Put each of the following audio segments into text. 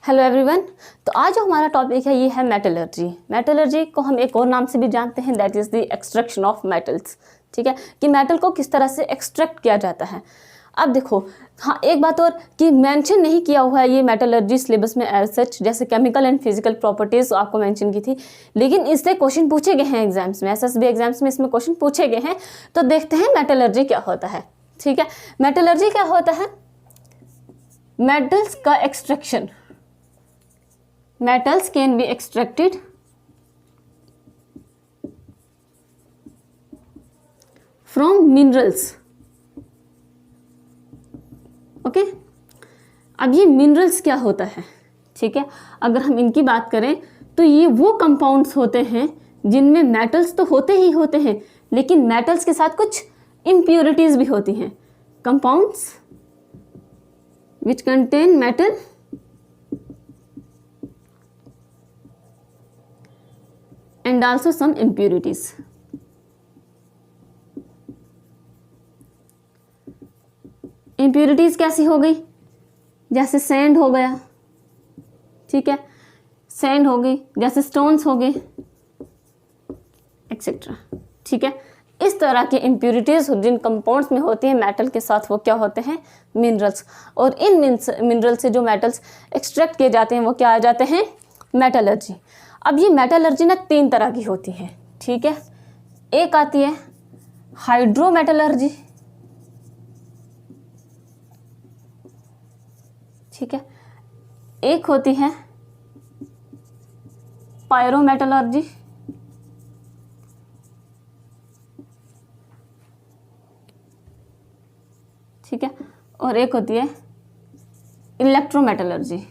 Hello everyone. तो आज जो हमारा टॉपिक है ये है मेटलर्जी। मेटलर्जी को हम एक और नाम से भी जानते हैं, that is the extraction of metals. ठीक है, कि मेटल को किस तरह से एक्सट्रैक्ट किया जाता है। अब देखो, हाँ एक बात और कि मेंशन नहीं किया हुआ है ये मेटलर्जी सिलेबस में एज सच, जैसे केमिकल एंड फिजिकल प्रॉपर्टीज़ आपको मेंशन की थी, लेकिन इससे क्वेश्चन पूछे गए हैं एग्जाम्स में, एसएसबी एग्जाम्स में इसमें क्वेश्चन पूछे गए हैं। तो देखते हैं मेटलर्जी क्या होता है। ठीक है, मेटलर्जी क्या होता है? मेटल्स का extraction. Metals can be extracted from minerals. Okay, अब ये मिनरल्स क्या होता है? ठीक है, अगर हम इनकी बात करें तो ये वो कंपाउंड्स होते हैं जिनमें मेटल्स तो होते ही होते हैं, लेकिन मेटल्स के साथ कुछ इम्प्योरिटीज भी होती हैं। Compounds which contain metal and also some impurities. impurities कैसी हो गई? जैसे सैंड हो गया, ठीक है, सैंड हो गई, जैसे स्टोन्स हो गए एक्सेट्रा। ठीक है, इस तरह के impurities जिन कंपाउंड्स में होती हैं मेटल के साथ, वो क्या होते हैं? मिनरल्स। और इन मिनरल से जो मेटल्स एक्सट्रैक्ट किए जाते हैं वो क्या आ जाते हैं? मेटलर्जी। अब ये मेटलर्जी ना 3 तरह की होती है। ठीक है, एक आती है हाइड्रोमेटलर्जी, ठीक है, एक होती है पायरोमेटलर्जी, ठीक है, और एक होती है इलेक्ट्रोमेटलर्जी।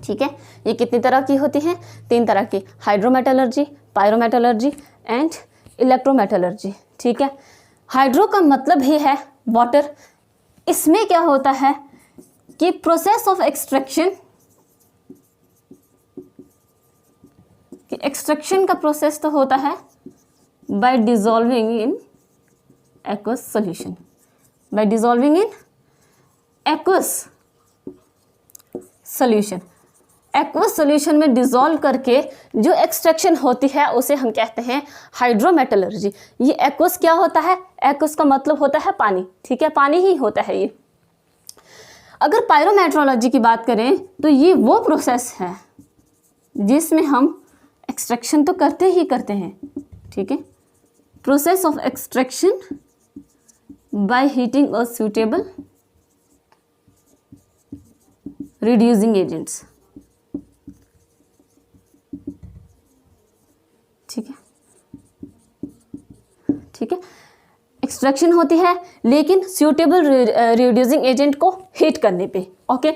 ठीक है, ये कितनी तरह की होती हैं? 3 तरह की, हाइड्रोमेटलर्जी, पायरोमेटलर्जी एंड इलेक्ट्रोमेटलर्जी। ठीक है, हाइड्रो का मतलब ही है वाटर। इसमें क्या होता है कि प्रोसेस ऑफ एक्सट्रैक्शन, कि एक्सट्रैक्शन का प्रोसेस तो होता है by dissolving in aqueous solution, by dissolving in aqueous solution. Aqueous solution में डिसॉल्व करके जो एक्सट्रैक्शन होती है उसे हम कहते हैं हाइड्रोमेटलर्जी। ये एक्वस क्या होता है? एक्वस का मतलब होता है पानी। ठीक है, पानी ही होता है ये। अगर पायरोमेट्रोलॉजी की बात करें तो ये वो प्रोसेस है जिसमें हम एक्सट्रैक्शन तो करते ही करते हैं। ठीक है, process of extraction by heating a suitable reducing agents. ठीक है, ठीक है, एक्सट्रैक्शन होती है लेकिन सूटेबल रिड्यूसिंग एजेंट को हीट करने पे। ओके,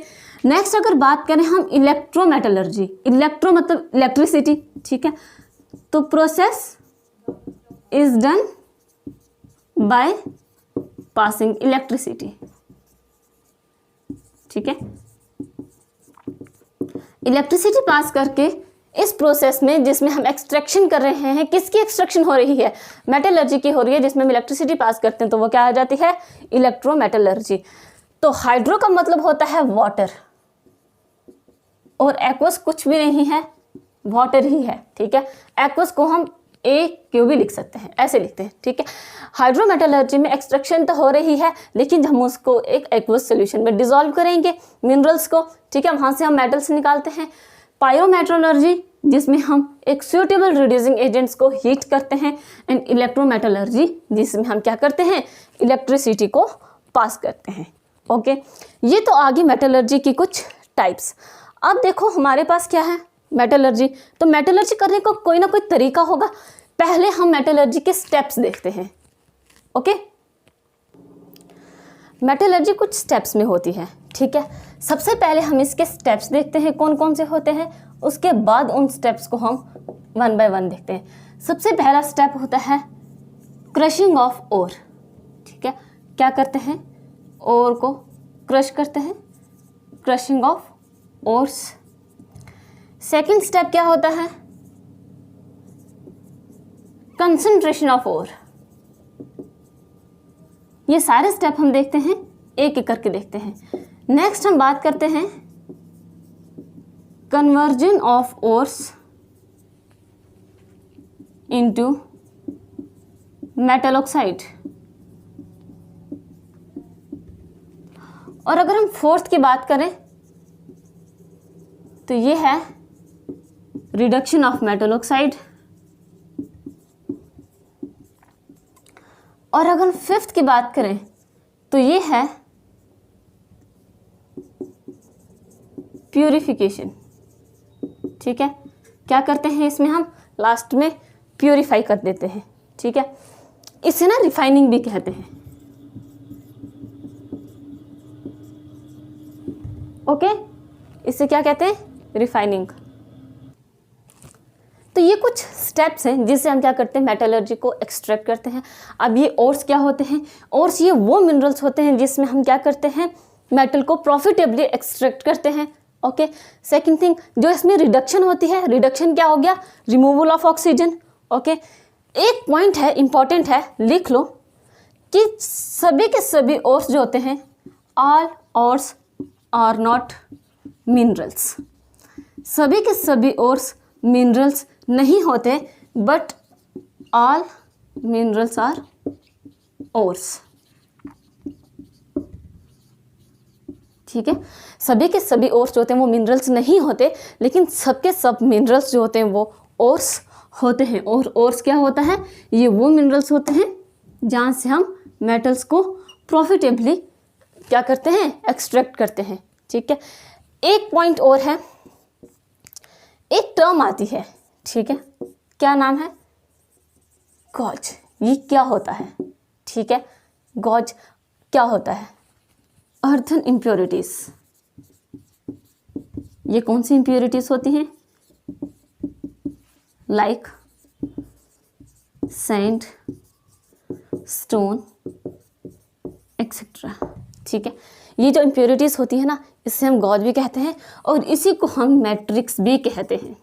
नेक्स्ट अगर बात करें हम इलेक्ट्रोमेटलर्जी, इलेक्ट्रो मतलब इलेक्ट्रिसिटी। ठीक है, तो process is done by passing electricity. ठीक है, इलेक्ट्रिसिटी पास करके इस प्रोसेस में जिसमें हम एक्सट्रैक्शन कर रहे हैं, किसकी एक्सट्रैक्शन हो रही है? मेटलर्जी की हो रही है, जिसमें हम इलेक्ट्रिसिटी पास करते हैं तो वो क्या आ जाती है? इलेक्ट्रोमेटलर्जी। तो हाइड्रो का मतलब होता है वाटर, और एक्वस कुछ भी नहीं है, वाटर ही है। ठीक है, एक्वस को हम AQ भी लिख सकते हैं, ऐसे लिखते हैं। ठीक है, हाइड्रोमेटलर्जी में एक्सट्रैक्शन तो हो रही है लेकिन हम उसको एक एक्वस सॉल्यूशन में डिसॉल्व करेंगे मिनरल्स को। ठीक है, वहाँ से हम मेटल्स निकालते हैं। पायरोमेट्रोलर्जी जिसमें हम एक सूटेबल रिड्यूसिंग एजेंट्स को हीट करते हैं, एंड इलेक्ट्रोमेटलर्जी जिसमें हम क्या करते हैं? इलेक्ट्रिसिटी को पास करते हैं। ओके, ये तो आगे मेटलर्जी की कुछ टाइप्स। अब देखो हमारे पास क्या है? मेटलर्जी। तो मेटलर्जी करने का कोई ना कोई तरीका होगा। पहले हम मेटलर्जी के स्टेप्स देखते हैं। ओके, मेटलर्जी कुछ स्टेप्स में होती है। ठीक है, सबसे पहले हम इसके स्टेप्स देखते हैं कौन कौन से होते हैं, उसके बाद उन स्टेप्स को हम 1 बाय 1 देखते हैं। सबसे पहला स्टेप होता है क्रशिंग ऑफ ओर। ठीक है, क्या करते हैं? ओर को क्रश करते हैं, crushing of ores. Second step क्या होता है? Concentration of ore. ये सारे स्टेप हम देखते हैं, एक एक करके देखते हैं। नेक्स्ट हम बात करते हैं conversion of ores into metal oxide. और अगर हम फोर्थ की बात करें तो ये है रिडक्शन ऑफ मेटल ऑक्साइड। और अगर हम फिफ्थ की बात करें तो ये है प्यूरिफिकेशन। ठीक है, क्या करते हैं इसमें हम लास्ट में प्यूरिफाई कर देते हैं। ठीक है, इसे ना रिफाइनिंग भी कहते हैं। ओके, इसे क्या कहते हैं? रिफाइनिंग। तो ये कुछ स्टेप्स हैं जिससे हम क्या करते हैं, मेटलर्जी को एक्सट्रैक्ट करते हैं। अब ये ओर्स क्या होते हैं? ओर्स ये वो मिनरल्स होते हैं जिसमें हम क्या करते हैं, मेटल को प्रॉफिटेबली एक्सट्रैक्ट करते हैं। ओके, सेकंड थिंग जो इसमें रिडक्शन होती है, रिडक्शन क्या हो गया? Removal of oxygen. ओके, एक पॉइंट है, इंपॉर्टेंट है, लिख लो कि सभी के सभी ओर्स जो होते हैं, all ores are not minerals. सभी के सभी ओर्स मिनरल्स नहीं होते, but all minerals are ores. ठीक है, सभी के सभी ओर्स जो होते हैं वो मिनरल्स नहीं होते, लेकिन सबके सब मिनरल्स जो होते हैं वो ओर्स होते हैं। और ओर्स क्या होता है? ये वो मिनरल्स होते हैं जहाँ से हम मेटल्स को प्रॉफिटेबली क्या करते हैं, एक्सट्रैक्ट करते हैं। ठीक है, एक पॉइंट और है, एक टर्म आती है। ठीक है, क्या नाम है? गॉज। ये क्या होता है? ठीक है, गॉज क्या होता है? Earthen impurities. ये कौन सी इम्प्योरिटीज होती हैं? Like sand, stone etcetera. ठीक है, ये जो इम्प्योरिटीज होती है ना, इससे हम गॉज भी कहते हैं और इसी को हम मैट्रिक्स भी कहते हैं।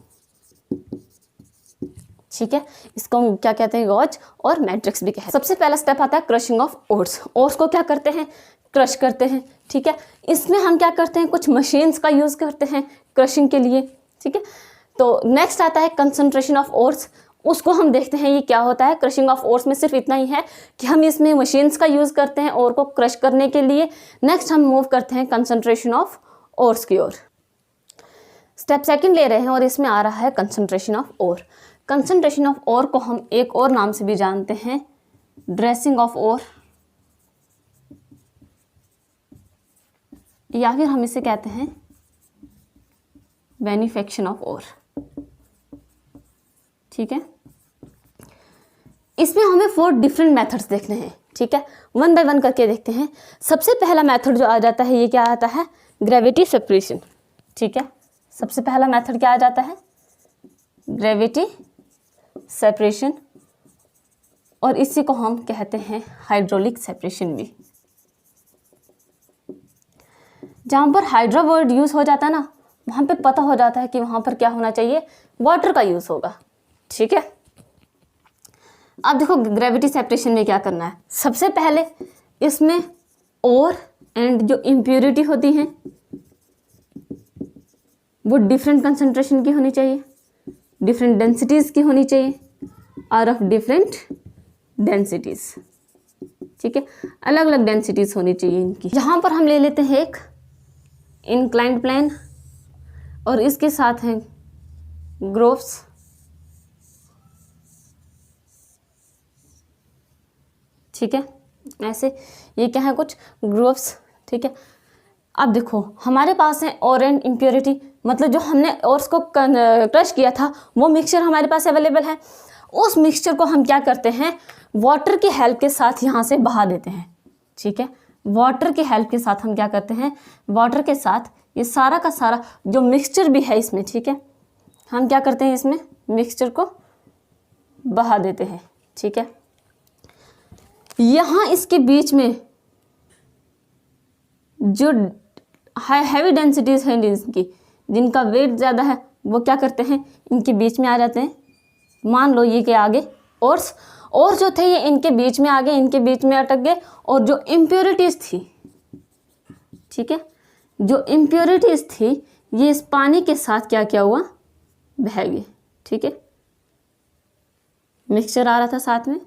ठीक है, इसको हम क्या कहते हैं, गॉज और मैट्रिक्स भी कहते हैं। सबसे पहला स्टेप आता है क्रशिंग ऑफ ओर्स। ओर्स को क्या करते हैं, क्रश करते हैं। ठीक है, इसमें हम क्या करते हैं, कुछ मशीन्स का यूज़ करते हैं क्रशिंग के लिए। ठीक है, तो नेक्स्ट आता है कंसंट्रेशन ऑफ ओर्स। उसको हम देखते हैं ये क्या होता है। क्रशिंग ऑफ ओर्स में सिर्फ इतना ही है कि हम इसमें मशीन्स का यूज़ करते हैं ओर को क्रश करने के लिए। नेक्स्ट हम मूव करते हैं कंसंट्रेशन ऑफ ओर्स की ओर। स्टेप सेकंड ले रहे हैं और इसमें आ रहा है concentration of ore. Concentration of ore को हम एक और नाम से भी जानते हैं, ड्रेसिंग ऑफ ओर, या फिर हम इसे कहते हैं बेनिफेक्शन ऑफ ओर। ठीक है, इसमें हमें 4 डिफरेंट मेथड्स देखने हैं। ठीक है, वन बाय वन करके देखते हैं। सबसे पहला मेथड जो आ जाता है, ये क्या आता है, ग्रेविटी सेपरेशन। ठीक है, सबसे पहला मेथड क्या आ जाता है, ग्रेविटी सेपरेशन, और इसी को हम कहते हैं हाइड्रोलिक सेपरेशन भी। जहाँ पर हाइड्रा वर्ड यूज़ हो जाता है ना, वहाँ पे पता हो जाता है कि वहाँ पर क्या होना चाहिए, वाटर का यूज़ होगा। ठीक है, अब देखो ग्रेविटी सेपरेशन में क्या करना है। सबसे पहले इसमें ओर एंड जो इम्प्योरिटी होती हैं वो डिफरेंट कंसंट्रेशन की होनी चाहिए, डिफरेंट डेंसिटीज़ की होनी चाहिए, और ऑफ डिफरेंट डेंसिटीज़। ठीक है, अलग अलग डेंसिटीज़ होनी चाहिए इनकी। यहाँ पर हम ले लेते हैं एक इंक्लाइंड प्लेन और इसके साथ हैं ग्रोव्स। ठीक है, ऐसे ये क्या है, कुछ ग्रोव्स। ठीक है, अब देखो हमारे पास है ओर एंड इम्प्योरिटी, मतलब जो हमने ओर्स को क्रश किया था वो मिक्सचर हमारे पास अवेलेबल है। उस मिक्सचर को हम क्या करते हैं, वाटर की हेल्प के साथ यहाँ से बहा देते हैं। ठीक है, वाटर की हेल्प के साथ हम क्या करते हैं, वाटर के साथ ये सारा का सारा जो मिक्सचर भी है इसमें, ठीक है, हम क्या करते हैं, इसमें मिक्सचर को बहा देते हैं। ठीक है, यहाँ इसके बीच में जो हैवी डेंसिटीज हैं जिनकी, जिनका वेट ज़्यादा है, वो क्या करते हैं, इनके बीच में आ जाते हैं। मान लो ये के आगे ओर्स और जो थे ये इनके बीच में आ गए, इनके बीच में अटक गए, और जो इम्प्योरिटीज़ थी, ठीक है, जो इम्प्योरिटीज़ थी ये इस पानी के साथ क्या क्या हुआ, बह गई, ठीक है, मिक्सचर आ रहा था साथ में,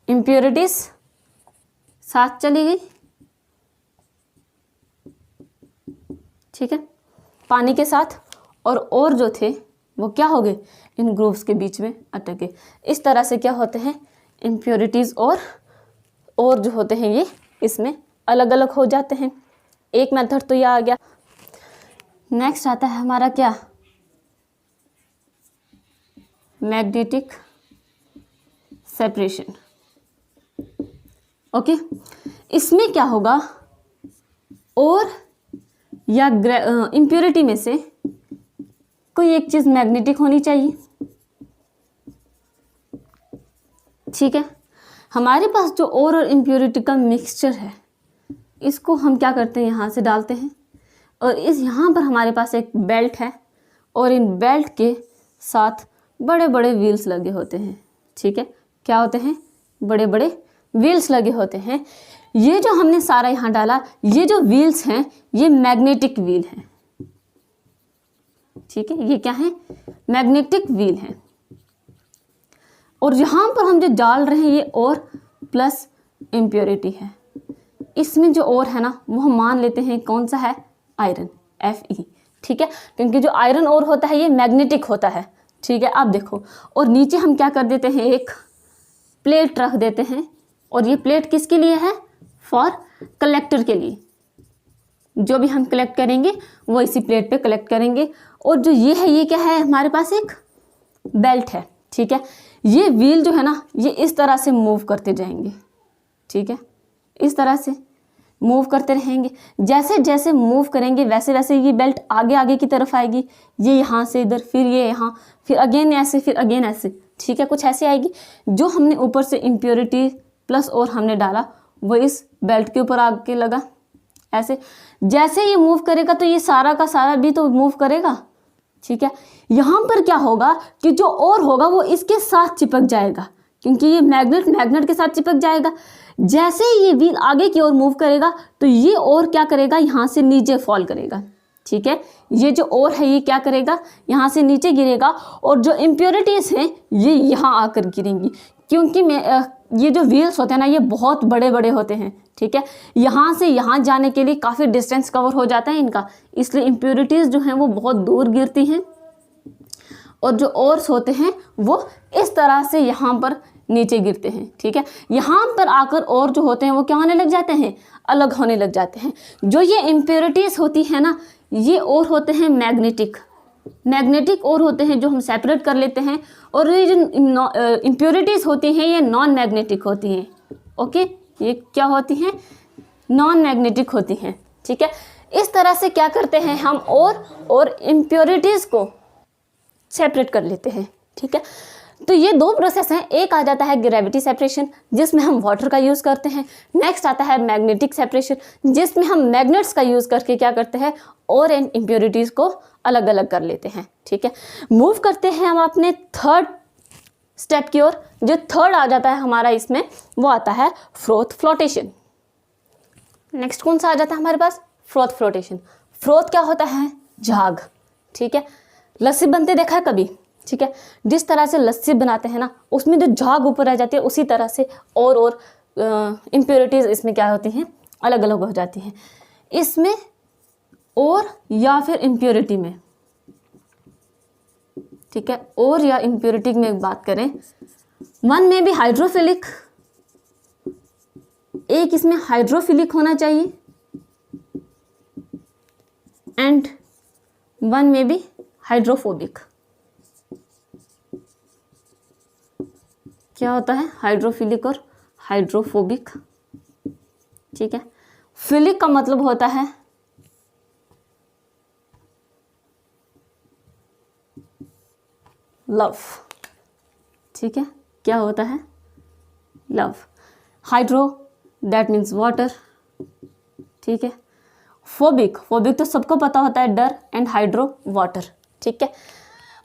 इम्प्योरिटीज साथ चली गई, ठीक है, पानी के साथ, और जो थे वो क्या हो गए, इन ग्रुप्स के बीच में अटक गए। इस तरह से क्या होते हैं, इम्प्योरिटीज़ और जो होते हैं ये इसमें अलग अलग हो जाते हैं। एक मेथड तो ये आ गया। नेक्स्ट आता है हमारा क्या, मैग्नेटिक सेपरेशन। ओके, इसमें क्या होगा, और या इम्प्योरिटी में से कोई एक चीज़ मैग्नेटिक होनी चाहिए, ठीक है। हमारे पास जो और इम्प्योरिटी का मिक्सचर है, इसको हम क्या करते हैं, यहाँ से डालते हैं, और इस यहाँ पर हमारे पास एक बेल्ट है, और इन बेल्ट के साथ बड़े बड़े व्हील्स लगे होते हैं, ठीक है, क्या होते हैं, बड़े बड़े व्हील्स लगे होते हैं। ये जो हमने सारा यहाँ डाला, ये जो व्हील्स हैं ये मैग्नेटिक व्हील हैं, ठीक है, ये क्या है, मैग्नेटिक व्हील है। और यहाँ पर हम जो डाल रहे हैं ये और प्लस इम्प्योरिटी है। इसमें जो और है ना वो हम मान लेते हैं कौन सा है, आयरन, Fe, ठीक है, क्योंकि जो आयरन और होता है ये मैग्नेटिक होता है, ठीक है। अब देखो, और नीचे हम क्या कर देते हैं, एक प्लेट रख देते हैं, और ये प्लेट किसके लिए है, फॉर कलेक्टर के लिए। जो भी हम कलेक्ट करेंगे वो इसी प्लेट पे कलेक्ट करेंगे। और जो ये है, ये क्या है, हमारे पास एक बेल्ट है, ठीक है। ये व्हील जो है ना ये इस तरह से मूव करते जाएंगे, ठीक है, इस तरह से मूव करते रहेंगे। जैसे जैसे मूव करेंगे वैसे वैसे ये बेल्ट आगे आगे की तरफ आएगी, ये यहाँ से इधर, फिर ये यहाँ, फिर अगेन ऐसे, फिर अगेन ऐसे, ठीक है, कुछ ऐसे आएगी। जो हमने ऊपर से इम्प्योरिटी प्लस और हमने डाला वो इस बेल्ट के ऊपर आके लगा, ऐसे जैसे ये मूव करेगा तो ये सारा का सारा भी तो मूव करेगा, ठीक है। यहाँ पर क्या होगा कि जो और होगा वो इसके साथ चिपक जाएगा, क्योंकि ये मैग्नेट के साथ चिपक जाएगा। जैसे ही ये व्हील आगे की ओर मूव करेगा तो ये और क्या करेगा, यहाँ से नीचे फॉल करेगा, ठीक है। ये जो और है ये क्या करेगा, यहाँ से नीचे गिरेगा, और जो इम्प्योरिटीज़ हैं ये यहाँ आकर गिरेंगी, क्योंकि ये जो व्हील्स होते हैं ना ये बहुत बड़े बड़े होते हैं, ठीक है। यहाँ से यहाँ जाने के लिए काफ़ी डिस्टेंस कवर हो जाता है इनका, इसलिए इम्प्योरिटीज़ जो हैं वो बहुत दूर गिरती हैं, और जो ओर्स होते हैं वो इस तरह से यहाँ पर नीचे गिरते हैं, ठीक है। यहाँ पर आकर और जो होते हैं वो क्या होने लग जाते हैं, अलग होने लग जाते हैं। जो ये इम्प्योरिटीज़ होती है ना ये और होते हैं मैग्नेटिक और होते हैं जो हम सेपरेट कर लेते हैं, और ये जो इम्प्योरिटीज़ होती हैं ये नॉन मैग्नेटिक होती हैं, ओके, ये क्या होती हैं, नॉन मैग्नेटिक होती हैं, ठीक है। इस तरह से क्या करते हैं हम और इम्प्योरिटीज़ को सेपरेट कर लेते हैं, ठीक है। तो ये दो प्रोसेस हैं, एक आ जाता है ग्रेविटी सेपरेशन जिसमें हम वाटर का यूज़ करते हैं, नेक्स्ट आता है मैग्नेटिक सेपरेशन जिसमें हम मैग्नेट्स का यूज़ करके क्या करते हैं, और एंड इम्प्योरिटीज़ को अलग अलग कर लेते हैं, ठीक है। मूव करते हैं हम अपने थर्ड स्टेप की ओर। जो थर्ड आ जाता है हमारा इसमें वो आता है फ्रोथ फ्लोटेशन। नेक्स्ट कौन सा आ जाता है हमारे पास, फ्रोथ फ्लोटेशन। फ्रोथ क्या होता है, झाग, ठीक है। लस्सी बनते देखा है कभी, ठीक है, जिस तरह से लस्सी बनाते हैं ना उसमें जो झाग ऊपर आ जाती है उसी तरह से और इम्प्योरिटीज़ इसमें क्या होती हैं, अलग अलग हो जाती हैं इसमें, और या फिर इम्प्योरिटी में, ठीक है। और या इम्प्योरिटी में बात करें, वन में भी हाइड्रोफिलिक, एक इसमें हाइड्रोफिलिक होना चाहिए, एंड वन में भी हाइड्रोफोबिक। क्या होता है, हाइड्रोफिलिक और हाइड्रोफोबिक, ठीक है। फिलिक का मतलब होता है लव, ठीक है, क्या होता है, love. Hydro that means water, ठीक है। फोबिक तो सबको पता होता है डर, एंड हाइड्रो वाटर, ठीक है।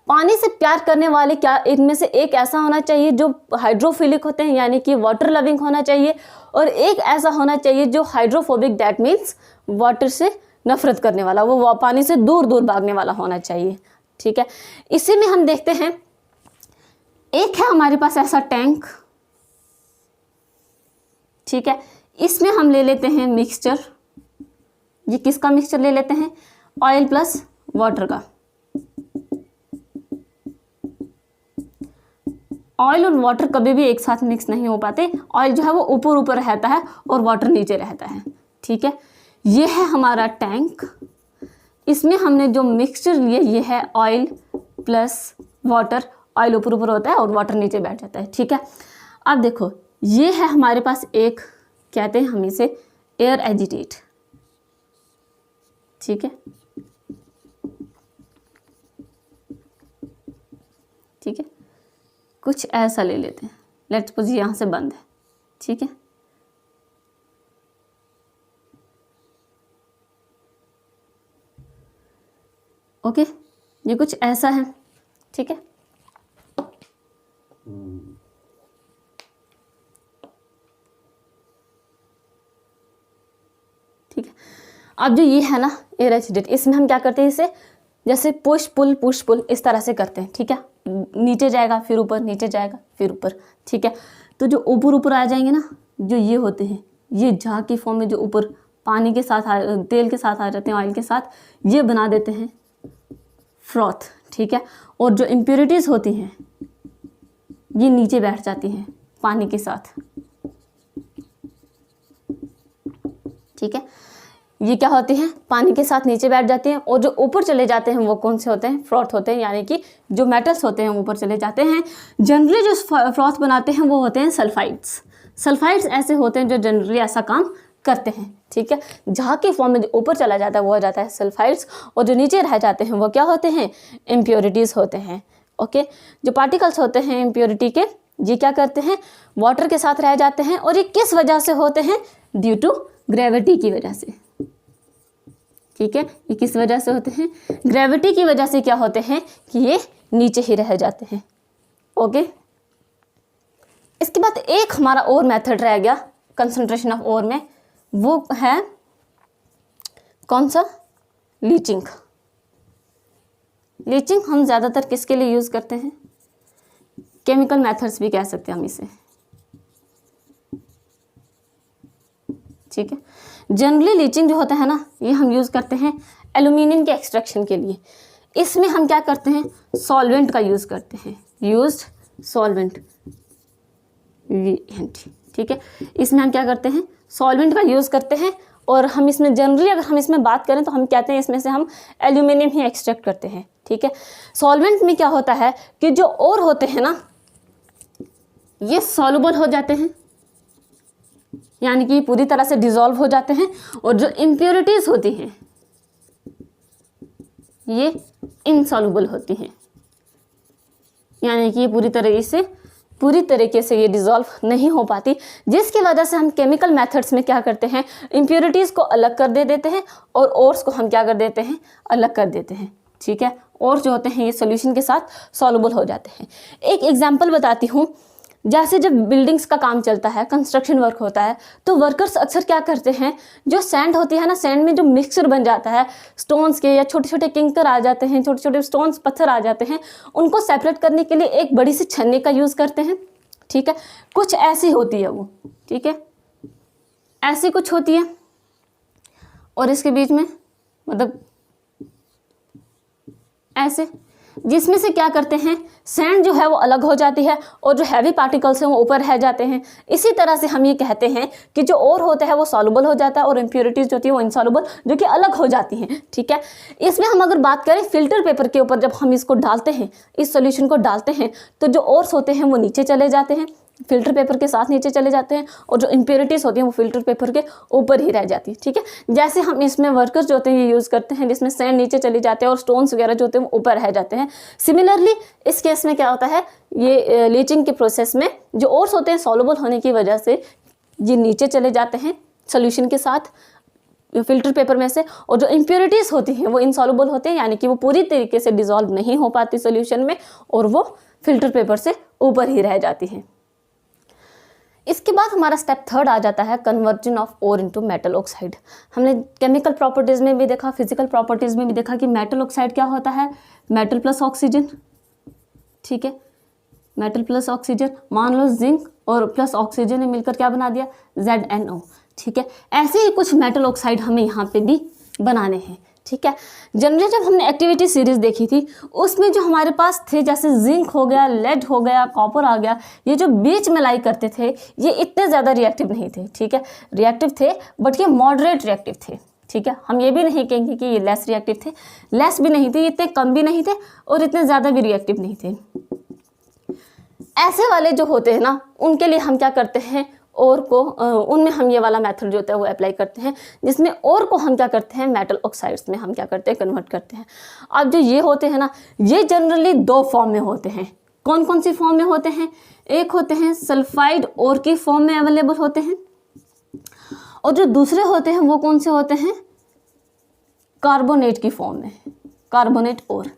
पानी से प्यार करने वाले क्या इनमें से एक ऐसा होना चाहिए जो हाइड्रोफिलिक होते हैं यानी कि वाटर लविंग होना चाहिए, और एक ऐसा होना चाहिए जो हाइड्रोफोबिक, दैट मीन्स वाटर से नफरत करने वाला, वो पानी से दूर दूर भागने वाला होना चाहिए। ठीक है, इसी में हम देखते हैं एक है हमारे पास ऐसा टैंक। ठीक है, इसमें हम ले लेते हैं मिक्सचर। ये किसका मिक्सचर ले लेते हैं? ऑयल प्लस वाटर का। ऑयल और वाटर कभी भी एक साथ मिक्स नहीं हो पाते। ऑयल जो है वो ऊपर ऊपर रहता है और वाटर नीचे रहता है। ठीक है, ये है हमारा टैंक। इसमें हमने जो मिक्सचर लिया ये है ऑयल प्लस वाटर। ऑयल ऊपर ऊपर होता है और वाटर नीचे बैठ जाता है। ठीक है, अब देखो ये है हमारे पास एक, कहते हैं हम इसे एयर एजिटेट। ठीक है, ठीक है, कुछ ऐसा ले लेते हैं। लेट्स सपोज यहाँ से बंद है। ठीक है, ओके, ये कुछ ऐसा है। ठीक है, ठीक है, अब जो ये है ना एयर एजिटेट, इसमें हम क्या करते हैं, इसे जैसे पुश पुल इस तरह से करते हैं। ठीक है, नीचे जाएगा फिर ऊपर, नीचे जाएगा फिर ऊपर। ठीक है, तो जो ऊपर ऊपर आ जाएंगे ना, जो ये होते हैं, ये झाग की फॉर्म में जो ऊपर पानी के साथ तेल के साथ आ जाते हैं, ऑयल के साथ, ये बना देते हैं फ्रॉथ। ठीक है, और जो इम्प्योरिटीज़ होती हैं ये नीचे बैठ जाती हैं पानी के साथ। ठीक है, ये क्या होती हैं? पानी के साथ नीचे बैठ जाती हैं, और जो ऊपर चले जाते हैं वो कौन से होते हैं? फ्रॉथ होते हैं, यानी कि जो मेटल्स होते हैं ऊपर चले जाते हैं। जनरली जो फ्रॉथ बनाते हैं वो होते हैं सल्फाइड्स। सल्फाइड्स ऐसे होते हैं जो जनरली ऐसा काम करते हैं। ठीक है, झाग के फॉर्म में जो ऊपर चला जाता है वो हो जाता है सल्फाइड्स, और जो नीचे रह जाते हैं वो क्या होते हैं? इम्प्योरिटीज़ होते हैं। ओके, जो पार्टिकल्स होते हैं इम्प्योरिटी के, ये क्या करते हैं? वाटर के साथ रह जाते हैं, और ये किस वजह से होते हैं? ड्यू टू ग्रेविटी की वजह से। ठीक है, ये किस वजह से होते हैं? ग्रेविटी की वजह से क्या होते हैं कि ये नीचे ही रह जाते हैं। ओके, इसके बाद एक हमारा और मेथड रह गया कंसंट्रेशन ऑफ ओर में, वो है कौन सा? लीचिंग। लीचिंग हम ज़्यादातर किसके लिए यूज़ करते हैं? केमिकल मेथड्स भी कह सकते हैं हम इसे। ठीक है, जनरली लीचिंग जो होता है ना, ये हम यूज़ करते हैं एल्यूमिनियम के एक्सट्रैक्शन के लिए। इसमें हम क्या करते हैं? सॉल्वेंट का यूज़ करते हैं, यूज्ड सॉल्वेंट। ठीक है, इसमें हम क्या करते हैं? सॉल्वेंट का यूज़ करते हैं, और हम इसमें जनरली अगर हम इसमें बात करें तो हम कहते हैं इसमें से हम एल्यूमिनियम ही एक्सट्रैक्ट करते हैं। ठीक है, सॉल्वेंट में क्या होता है कि जो और होते हैं ना, ये सॉल्युबल हो जाते हैं, यानी कि पूरी तरह से डिसॉल्व हो जाते हैं, और जो इम्प्योरिटीज़ होती हैं ये इनसॉल्युबल होती हैं, यानी कि पूरी तरीके से ये डिसॉल्व नहीं हो पाती, जिसकी वजह से हम केमिकल मेथड्स में क्या करते हैं? इम्प्योरिटीज़ को अलग कर देते हैं, और ओर्स को हम क्या कर देते हैं? अलग कर देते हैं। ठीक है, ओर्स जो होते हैं ये सॉल्यूशन के साथ सॉल्युबल हो जाते हैं। एक एग्जांपल बताती हूँ, जैसे जब बिल्डिंग्स का काम चलता है, कंस्ट्रक्शन वर्क होता है, तो वर्कर्स अक्सर क्या करते हैं? जो सैंड होती है ना, सैंड में जो मिक्सचर बन जाता है स्टोन्स के, या छोटे छोटे किंकर आ जाते हैं, छोटे छोटे स्टोन्स पत्थर आ जाते हैं, उनको सेपरेट करने के लिए एक बड़ी सी छन्नी का यूज़ करते हैं। ठीक है, कुछ ऐसी होती है वो। ठीक है, ऐसी कुछ होती है, और इसके बीच में मतलब ऐसे, जिसमें से क्या करते हैं? सैंड जो है वो अलग हो जाती है, और जो हैवी पार्टिकल्स हैं वो ऊपर रह जाते हैं। इसी तरह से हम ये कहते हैं कि जो और होता है वो सॉल्युबल हो जाता है, और इम्प्योरिटीज़ जो होती है वो इनसॉल्युबल, जो कि अलग हो जाती हैं। ठीक है, इसमें हम अगर बात करें फिल्टर पेपर के ऊपर, जब हम इसको डालते हैं, इस सॉल्यूशन को डालते हैं, तो जो ओर्स होते हैं वो नीचे चले जाते हैं, फिल्टर पेपर के साथ नीचे चले जाते हैं, और जो इम्प्योरिटीज़ होती हैं वो फिल्टर पेपर के ऊपर ही रह जाती है। ठीक है, जैसे हम इसमें वर्कर्स जो होते हैं ये यूज़ करते हैं, जिसमें सैंड नीचे चले जाते हैं और स्टोन्स वगैरह जो होते हैं वो ऊपर रह जाते हैं। सिमिलरली इस केस में क्या होता है? ये लीचिंग के प्रोसेस में जो ओर्स होते हैं सॉल्युबल होने की वजह से ये नीचे चले जाते हैं सोल्यूशन के साथ, फिल्टर पेपर में से, और जो इम्प्योरिटीज़ होती हैं वो इनसॉल्युबल होते हैं, यानी कि वो पूरी तरीके से डिसॉल्व नहीं हो पाती सोल्यूशन में और वो फिल्टर पेपर से ऊपर ही रह जाती हैं। इसके बाद हमारा स्टेप थर्ड आ जाता है conversion of ore into metal oxide. हमने केमिकल प्रॉपर्टीज़ में भी देखा, फिजिकल प्रॉपर्टीज़ में भी देखा कि मेटल ऑक्साइड क्या होता है, मेटल प्लस ऑक्सीजन, ठीक है, मेटल प्लस ऑक्सीजन। मान लो जिंक और प्लस ऑक्सीजन ने मिलकर क्या बना दिया, ZnO, ठीक है। ऐसे ही कुछ मेटल ऑक्साइड हमें यहाँ पे भी बनाने हैं, ठीक है। जनरली जब हमने एक्टिविटी सीरीज देखी थी उसमें जो हमारे पास थे, जैसे जिंक हो गया, लेड हो गया, कॉपर आ गया, ये जो बीच में लाई करते थे ये इतने ज़्यादा रिएक्टिव नहीं थे, ठीक है। रिएक्टिव थे बट ये मॉडरेट रिएक्टिव थे, ठीक है। हम ये भी नहीं कहेंगे कि ये लेस रिएक्टिव थे, लेस भी नहीं थे, इतने कम भी नहीं थे और इतने ज़्यादा भी रिएक्टिव नहीं थे। ऐसे वाले जो होते हैं ना उनके लिए हम क्या करते हैं, और को उनमें हम ये वाला मेथड जो होता है वो अप्लाई करते हैं, जिसमें और को हम क्या करते हैं, मेटल ऑक्साइड्स में हम क्या करते हैं, कन्वर्ट करते हैं। अब जो ये होते हैं ना ये जनरली दो फॉर्म में होते हैं। कौन कौन सी फॉर्म में होते हैं, एक होते हैं सल्फाइड और की फॉर्म में अवेलेबल होते हैं, और जो दूसरे होते हैं वो कौन से होते हैं, कार्बोनेट की फॉर्म में, कार्बोनेट और।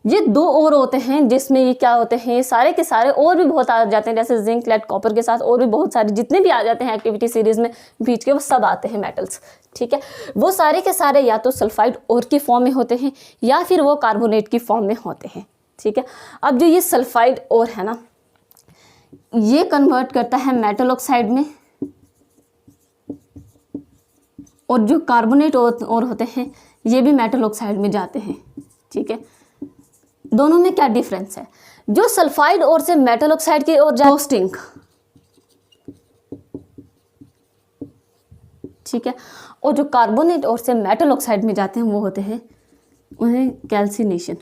ये दो और होते हैं जिसमें ये क्या होते हैं, ये सारे के सारे और भी बहुत आ जाते हैं, जैसे जिंक, लेड, कॉपर के साथ और भी बहुत सारे जितने भी आ जाते हैं एक्टिविटी सीरीज में बीच के, वो सब आते हैं मेटल्स, ठीक है। वो सारे के सारे या तो सल्फाइड और की फॉर्म में होते हैं या फिर वो कार्बोनेट की फॉर्म में होते हैं, ठीक है। अब जो ये सल्फाइड और है ना ये कन्वर्ट करता है मेटल ऑक्साइड में, और जो कार्बोनेट और होते हैं ये भी मेटल ऑक्साइड में जाते हैं, ठीक है। दोनों में क्या डिफरेंस है, जो सल्फाइड और से मेटल ऑक्साइड की ओर रोस्टिंग, ठीक है, और जो कार्बोनेट और से मेटल ऑक्साइड में जाते हैं वो होते हैं उन्हें कैल्सिनेशन,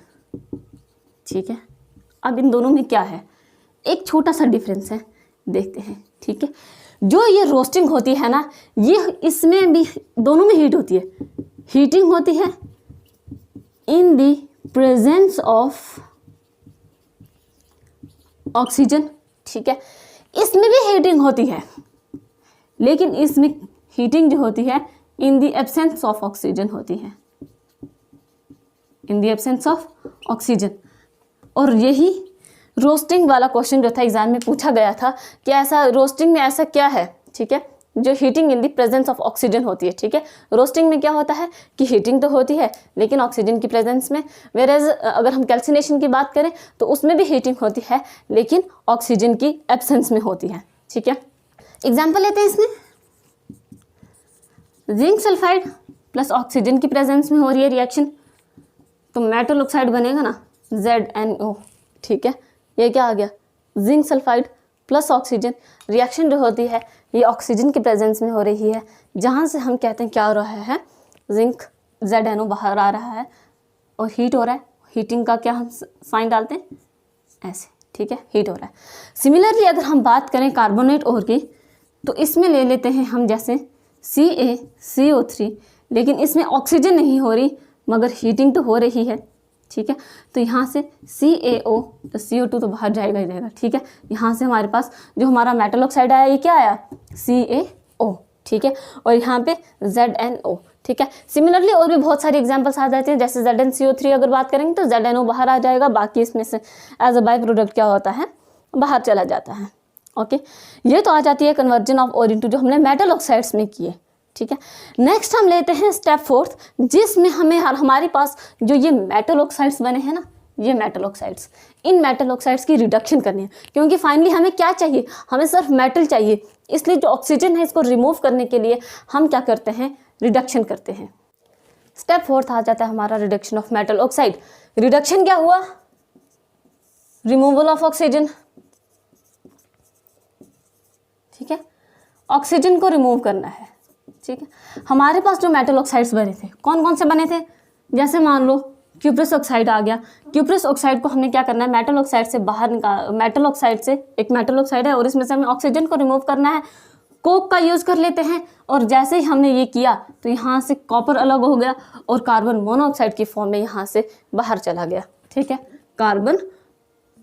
ठीक है। अब इन दोनों में क्या है, एक छोटा सा डिफरेंस है, देखते हैं, ठीक है। जो ये रोस्टिंग होती है ना ये इसमें भी दोनों में हीट होती है, हीटिंग होती है इन दी प्रेजेंस ऑफ ऑक्सीजन, ठीक है। इसमें भी हीटिंग होती है लेकिन इसमें हीटिंग जो होती है इन दी एब्सेंस ऑफ ऑक्सीजन होती है, इन दी एब्सेंस ऑफ ऑक्सीजन। और यही रोस्टिंग वाला क्वेश्चन जो था एग्जाम में पूछा गया था कि ऐसा रोस्टिंग में ऐसा क्या है, ठीक है, जो heating in the presence of oxygen होती है, ठीक है। रोस्टिंग में क्या होता है कि हीटिंग तो होती है लेकिन ऑक्सीजन की प्रेजेंस में, वेरेज अगर हम कैल्सिनेशन की बात करें तो उसमें भी हीटिंग होती है लेकिन ऑक्सीजन की एब्सेंस में होती है, ठीक है। एग्जाम्पल लेते हैं इसमें, जिंक सल्फाइड प्लस ऑक्सीजन की प्रेजेंस में हो रही है रिएक्शन, तो मेटल ऑक्साइड बनेगा ना ZnO, ठीक है। ये क्या आ गया, zinc sulphide plus oxygen, reaction जो होती है ये ऑक्सीजन की प्रेजेंस में हो रही है, जहाँ से हम कहते हैं क्या हो रहा है, जिंक ZnO बाहर आ रहा है और हीट हो रहा है। हीटिंग का क्या हम साइन डालते हैं ऐसे, ठीक है, हीट हो रहा है। सिमिलरली अगर हम बात करें कार्बोनेट और की तो इसमें ले लेते हैं हम जैसे CaCO3, लेकिन इसमें ऑक्सीजन नहीं हो रही मगर हीटिंग तो हो रही है, ठीक है। तो यहाँ से CaO तो CO2 तो बाहर जाएगा ही जाएगा, ठीक है। यहाँ से हमारे पास जो हमारा मेटल ऑक्साइड आया ये क्या आया, CaO, ठीक है, और यहाँ पे ZnO, ठीक है। सिमिलरली और भी बहुत सारी एग्जांपल्स आ जाती हैं, जैसे ZnCO3 अगर बात करेंगे तो ZnO बाहर आ जाएगा, बाकी इसमें से एज अ बाय प्रोडक्ट क्या होता है, बाहर चला जाता है, ओके। ये तो आ जाती है कन्वर्जन ऑफ ओर इनटू जो हमने मेटल ऑक्साइड्स में किए, ठीक है। नेक्स्ट हम लेते हैं स्टेप फोर्थ, जिसमें हमें हमारे पास जो ये मेटल ऑक्साइड्स बने हैं ना, ये मेटल ऑक्साइड्स, इन मेटल ऑक्साइड्स की रिडक्शन करनी है, क्योंकि फाइनली हमें क्या चाहिए, हमें सिर्फ मेटल चाहिए, इसलिए जो ऑक्सीजन है इसको रिमूव करने के लिए हम क्या करते हैं, रिडक्शन करते हैं। स्टेप फोर्थ आ जाता है हमारा reduction of metal oxide. Reduction क्या हुआ, रिमूवल ऑफ ऑक्सीजन, ठीक है, ऑक्सीजन को रिमूव करना है, ठीक है। हमारे पास जो मेटल ऑक्साइड्स बने थे कौन कौन से बने थे, जैसे मान लो क्यूप्रस ऑक्साइड आ गया, क्यूप्रस ऑक्साइड को हमने क्या करना है, मेटल ऑक्साइड से बाहर निकाल, मेटल ऑक्साइड से एक मेटल ऑक्साइड है और इसमें से हमें ऑक्सीजन को रिमूव करना है, कोक का यूज़ कर लेते हैं। और जैसे ही हमने ये किया तो यहाँ से कॉपर अलग हो गया और कार्बन मोनोऑक्साइड की फॉर्म में यहाँ से बाहर चला गया, ठीक है, कार्बन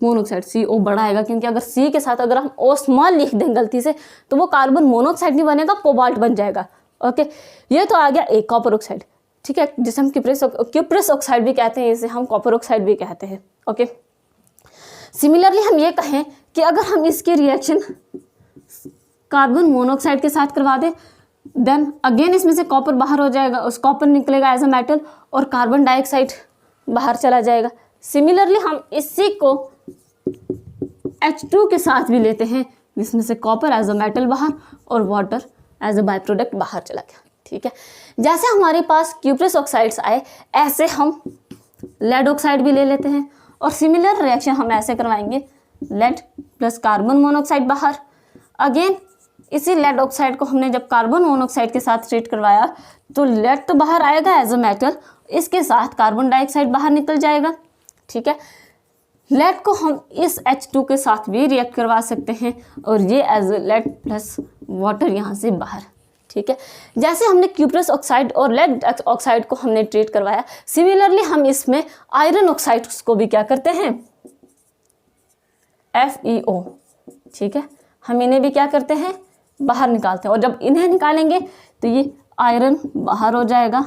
मोनोऑक्साइड, CO बड़ा आएगा, क्योंकि अगर C के साथ अगर हम O स्मॉल लिख दें गलती से तो वो कार्बन मोनोऑक्साइड नहीं बनेगा, कोबाल्ट बन जाएगा, ओके, ये तो आ गया एक कॉपर ऑक्साइड, ठीक है, जिसे हम क्यूप्रस ऑक्साइड भी कहते हैं, इसे हम कॉपर ऑक्साइड भी कहते हैं। ओके, सिमिलरली हम ये कहें कि अगर हम इसकी रिएक्शन कार्बन मोनोऑक्साइड के साथ करवा दें, देन अगेन इसमें से कॉपर बाहर हो जाएगा, उस कॉपर निकलेगा एज अ मेटल और कार्बन डाइऑक्साइड बाहर चला जाएगा। सिमिलरली हम इसी को H2 के साथ भी लेते हैं, जिसमें से कॉपर एज अ मेटल बाहर और water as a by product बाहर चला गया। ठीक है, जैसे हमारे पास क्यूप्रस ऑक्साइड्स आए, ऐसे हम लेड ऑक्साइड भी ले लेते हैं और सिमिलर रिएक्शन हम ऐसे करवाएंगे, लेड प्लस कार्बन मोनोऑक्साइड बाहर। अगेन इसी लेड ऑक्साइड को हमने जब कार्बन मोनोऑक्साइड के साथ ट्रीट करवाया तो लेड तो बाहर आएगा एज अ मेटल, इसके साथ कार्बन डाइऑक्साइड बाहर निकल जाएगा। ठीक है, लेड को हम इस H2 के साथ भी रिएक्ट करवा सकते हैं और ये एज लेड प्लस वाटर यहाँ से बाहर। ठीक है, जैसे हमने क्यूप्रस ऑक्साइड और लेड ऑक्साइड को हमने ट्रीट करवाया, सिमिलरली हम इसमें आयरन ऑक्साइड को भी क्या करते हैं, FeO। ठीक है, हम इन्हें भी क्या करते हैं, बाहर निकालते हैं, और जब इन्हें निकालेंगे तो ये आयरन बाहर हो जाएगा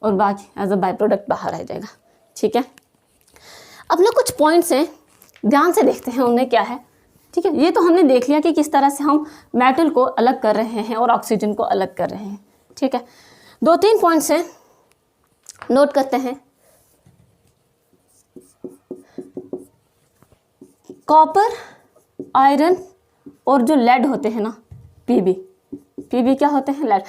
और बाकी एज अ बाय प्रोडक्ट बाहर आ जाएगा। ठीक है, अब ना कुछ पॉइंट्स हैं, ध्यान से देखते हैं उन्हें क्या है। ठीक है, ये तो हमने देख लिया कि किस तरह से हम मेटल को अलग कर रहे हैं और ऑक्सीजन को अलग कर रहे हैं। ठीक है, 2-3 पॉइंट्स हैं, नोट करते हैं। कॉपर, आयरन और जो लेड होते हैं ना, पीबी क्या होते हैं, लेड।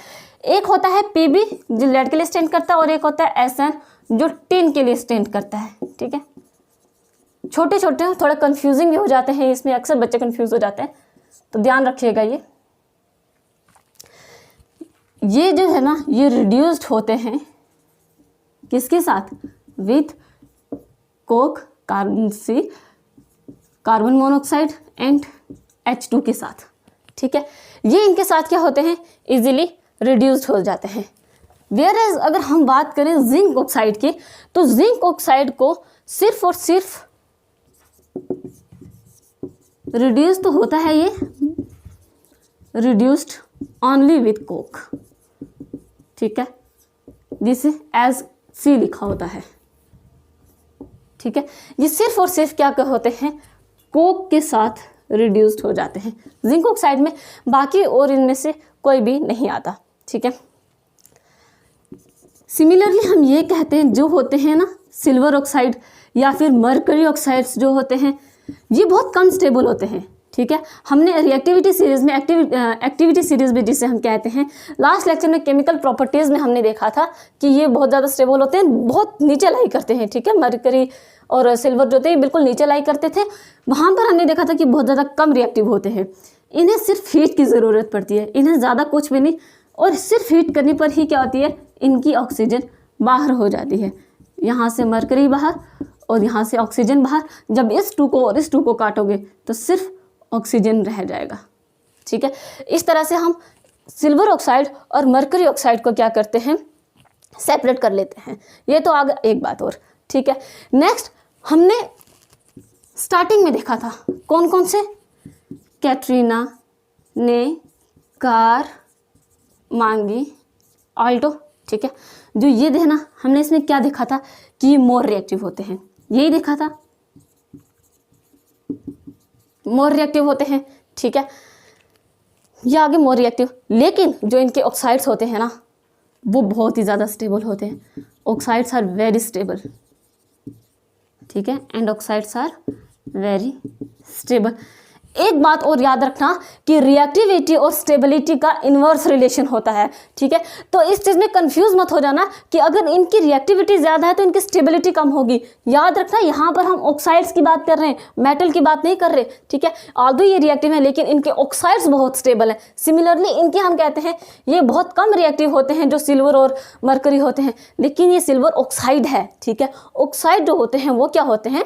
एक होता है पीबी जो लेड के लिए स्टैंड करता है और एक होता है एसएन जो टिन के लिए स्टैंड करता है। ठीक है, छोटे छोटे थोड़ा कंफ्यूजिंग भी हो जाते हैं, इसमें अक्सर बच्चे कंफ्यूज हो जाते हैं, तो ध्यान रखिएगा। ये जो है ना, ये रिड्यूस्ड होते हैं किसके साथ, with Coke, carbon monoxide and H2 के साथ। ठीक है, ये इनके साथ क्या होते हैं, इजीली रिड्यूस्ड हो जाते हैं। वेयरएज अगर हम बात करें जिंक ऑक्साइड की, तो जिंक ऑक्साइड को सिर्फ और सिर्फ रिड्यूस तो होता है, ये रिड्यूस्ड ओनली विथ कोक। ठीक है, जिसे एज सी लिखा होता है। ठीक है, ये सिर्फ और सिर्फ क्या होते हैं, कोक के साथ रिड्यूस्ड हो जाते हैं जिंक ऑक्साइड में, बाकी और इनमें से कोई भी नहीं आता। ठीक है, सिमिलरली हम ये कहते हैं जो होते हैं ना सिल्वर ऑक्साइड या फिर मरकरी ऑक्साइड्स जो होते हैं, ये बहुत कम स्टेबल होते हैं। ठीक है, हमने रिएक्टिविटी सीरीज में एक्टिविटी सीरीज भी जिसे हम कहते हैं, लास्ट लेक्चर में केमिकल प्रॉपर्टीज़ में हमने देखा था कि ये बहुत ज़्यादा स्टेबल होते हैं, बहुत नीचे लाई करते हैं। ठीक है, मरकरी और सिल्वर जो थे बिल्कुल नीचे लाई करते थे, वहाँ पर हमने देखा था कि बहुत ज़्यादा कम रिएक्टिव होते हैं। इन्हें सिर्फ हीट की ज़रूरत पड़ती है, इन्हें ज़्यादा कुछ भी नहीं, और सिर्फ हीट करने पर ही क्या होती है, इनकी ऑक्सीजन बाहर हो जाती है। यहाँ से मरकरी बाहर और यहाँ से ऑक्सीजन बाहर। जब इस 2 को और इस 2 को काटोगे तो सिर्फ ऑक्सीजन रह जाएगा। ठीक है, इस तरह से हम सिल्वर ऑक्साइड और मरकरी ऑक्साइड को क्या करते हैं, सेपरेट कर लेते हैं। ये तो आगे एक बात और। ठीक है, नेक्स्ट हमने स्टार्टिंग में देखा था कौन कौन से, कैटरीना ने, कार, मांगी, आल्टो। ठीक है, जो ये देना हमने इसमें क्या देखा था कि ये मोर रिएक्टिव होते हैं, यही देखा था, मोर रिएक्टिव होते हैं। ठीक है, ये आगे मोर रिएक्टिव, लेकिन जो इनके ऑक्साइड्स होते हैं ना, वो बहुत ही ज़्यादा स्टेबल होते हैं। Oxides are very stable. ठीक है, and oxides are very stable. एक बात और याद रखना कि रिएक्टिविटी और स्टेबिलिटी का इन्वर्स रिलेशन होता है। ठीक है, तो इस चीज़ में कंफ्यूज मत हो जाना कि अगर इनकी रिएक्टिविटी ज़्यादा है तो इनकी स्टेबिलिटी कम होगी। याद रखना, यहाँ पर हम ऑक्साइड्स की बात कर रहे हैं, मेटल की बात नहीं कर रहे। ठीक है, ऑल्दो ये रिएक्टिव है लेकिन इनके ऑक्साइड्स बहुत स्टेबल हैं। सिमिलरली इनके हम कहते हैं ये बहुत कम रिएक्टिव होते हैं जो सिल्वर और मरकरी होते हैं, लेकिन ये सिल्वर ऑक्साइड है। ठीक है, ऑक्साइड जो होते हैं वो क्या होते हैं,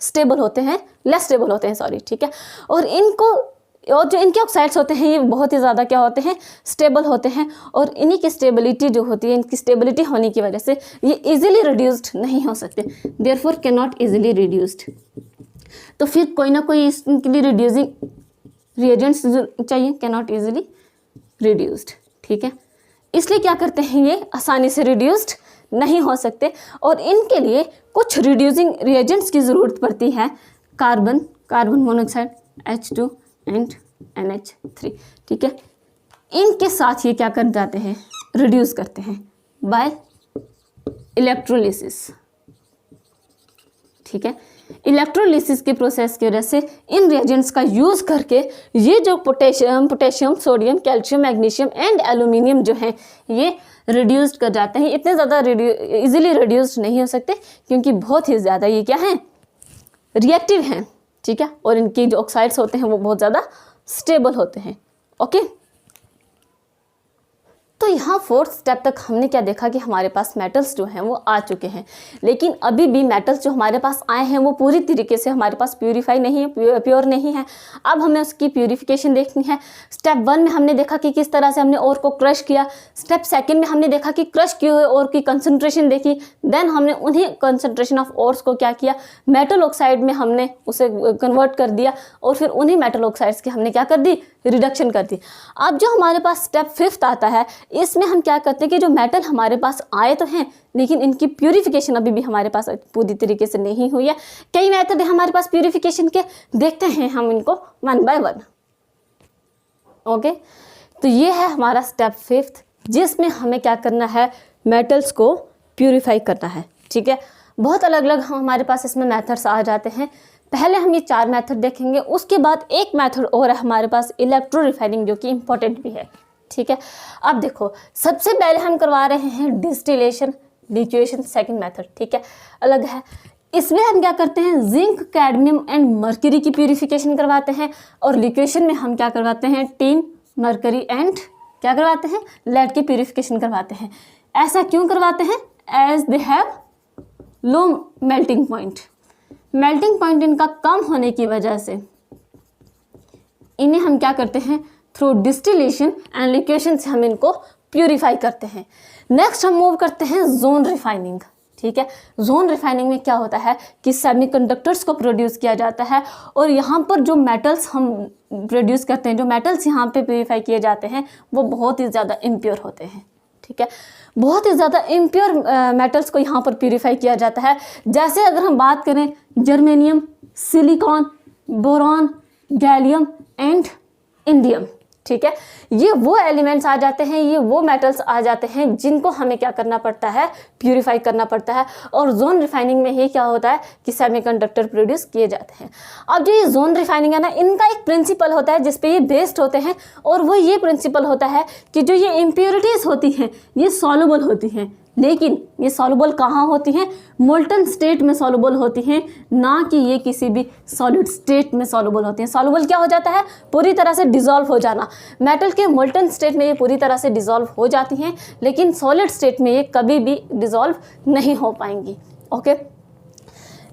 स्टेबल होते हैं, लेस स्टेबल होते हैं, सॉरी। ठीक है, और जो इनके ऑक्साइड्स होते हैं ये बहुत ही ज़्यादा क्या होते हैं, स्टेबल होते हैं, और इन्हीं की स्टेबिलिटी जो होती है, इनकी स्टेबिलिटी होने की वजह से ये इजीली रिड्यूस्ड नहीं हो सकते, therefore can not easily reduced. तो फिर कोई ना कोई इनके लिए रिड्यूसिंग रिएजेंट्स चाहिए, कैन नॉट इजीली रिड्यूस्ड। ठीक है, इसलिए क्या करते हैं, ये आसानी से रिड्यूस्ड नहीं हो सकते और इनके लिए कुछ रिड्यूसिंग रिएजेंट्स की ज़रूरत पड़ती है, carbon monoxide H2 and NH3, ठीक है। इनके साथ ये क्या कर जाते हैं, रिड्यूस करते हैं बाय इलेक्ट्रोलिसिस, ठीक है। इलेक्ट्रोलिसिस के प्रोसेस की वजह से इन रिएजेंट्स का यूज़ करके ये जो potassium, sodium, calcium, magnesium and aluminium जो है ये रिड्यूस्ड कर जाते हैं। इतने ज़्यादा इजीली रिड्यूस्ड नहीं हो सकते क्योंकि बहुत ही ज़्यादा ये क्या है, रिएक्टिव हैं, ठीक है। और इनकी जो ऑक्साइड्स होते हैं वो बहुत ज़्यादा स्टेबल होते हैं, ओके। तो यहाँ फोर्थ स्टेप तक हमने क्या देखा कि हमारे पास मेटल्स जो हैं वो आ चुके हैं, लेकिन अभी भी मेटल्स जो हमारे पास आए हैं वो पूरी तरीके से हमारे पास प्यूरीफाई नहीं है, प्योर नहीं है। अब हमें उसकी प्यूरिफिकेशन देखनी है। स्टेप 1 में हमने देखा कि किस तरह से हमने ओर को क्रश किया। स्टेप 2 में हमने देखा कि क्रश किए हुए ओर की कंसनट्रेशन देखी। देन हमने उन्हीं कंसनट्रेशन ऑफ ओर्स को क्या किया, मेटल ऑक्साइड में हमने उसे कन्वर्ट कर दिया और फिर उन्हीं मेटल ऑक्साइड्स की हमने क्या कर दी, रिडक्शन कर दी। अब जो हमारे पास स्टेप 5 आता है, इसमें हम क्या करते हैं कि जो मेटल हमारे पास आए तो हैं लेकिन इनकी प्यूरिफिकेशन अभी भी हमारे पास पूरी तरीके से नहीं हुई है। कई मेथड है हमारे पास प्यूरिफिकेशन के, देखते हैं हम इनको 1 बाय 1, ओके। तो ये है हमारा स्टेप 5 जिसमें हमें क्या करना है, मेटल्स को प्यूरिफाई करना है, ठीक है। बहुत अलग अलग हमारे पास इसमें मेथड्स आ जाते हैं। पहले हम ये 4 मेथड देखेंगे, उसके बाद एक मेथड और है हमारे पास इलेक्ट्रो रिफाइनिंग, जो कि इम्पोर्टेंट भी है, ठीक है। अब देखो, सबसे पहले हम करवा रहे हैं डिस्टिलेशन, लिक्विडेशन, सेकंड मेथड, ठीक है, अलग है। इसमें हम क्या करते हैं, जिंक, कैडमियम एंड मर्क्यूरी की प्यूरिफिकेशन करवाते हैं और लिक्विडेशन में हम क्या करवाते हैं, टिन, मर्क्यूरी एंड क्या करवाते हैं, लेड की प्यूरिफिकेशन करवाते हैं। ऐसा क्यों करवाते हैं, as they have low melting point. Melting point इनका कम होने की वजह से इन्हें हम क्या करते हैं, थ्रू डिस्टिलेशन एंड लिक्विडेशन से हम इनको प्यूरिफाई करते हैं। नेक्स्ट हम मूव करते हैं जोन रिफाइनिंग, ठीक है। जोन रिफाइनिंग में क्या होता है कि सेमीकंडक्टर्स को प्रोड्यूस किया जाता है और यहाँ पर जो मेटल्स हम प्रोड्यूस करते हैं, जो मेटल्स यहाँ पे प्यूरिफाई किए जाते हैं वो बहुत ही ज़्यादा इम्प्योर होते हैं, ठीक है। बहुत ही ज़्यादा इम्प्योर मेटल्स को यहाँ पर प्यूरिफाई किया जाता है। जैसे अगर हम बात करें germanium, silicon, boron, gallium and indium, ठीक है। ये वो एलिमेंट्स आ जाते हैं, ये वो मेटल्स आ जाते हैं जिनको हमें क्या करना पड़ता है, प्यूरिफाई करना पड़ता है। और जोन रिफाइनिंग में ही क्या होता है कि सेमीकंडक्टर प्रोड्यूस किए जाते हैं। अब जो ये जोन रिफाइनिंग है ना, इनका एक प्रिंसिपल होता है जिसपे ये बेस्ड होते हैं और वो ये प्रिंसिपल होता है कि जो ये इम्प्योरिटीज़ होती हैं ये सॉल्युबल होती हैं, लेकिन ये सॉल्युबल कहाँ होती हैं, मोल्टन स्टेट में सॉल्युबल होती हैं, ना कि ये किसी भी सॉलिड स्टेट में सॉल्युबल होती हैं। सॉल्युबल क्या हो जाता है, पूरी तरह से डिसॉल्व हो जाना। मेटल के मोल्टन स्टेट में ये पूरी तरह से डिसॉल्व हो जाती हैं, लेकिन सॉलिड स्टेट में ये कभी भी डिसॉल्व नहीं हो पाएंगी, ओके।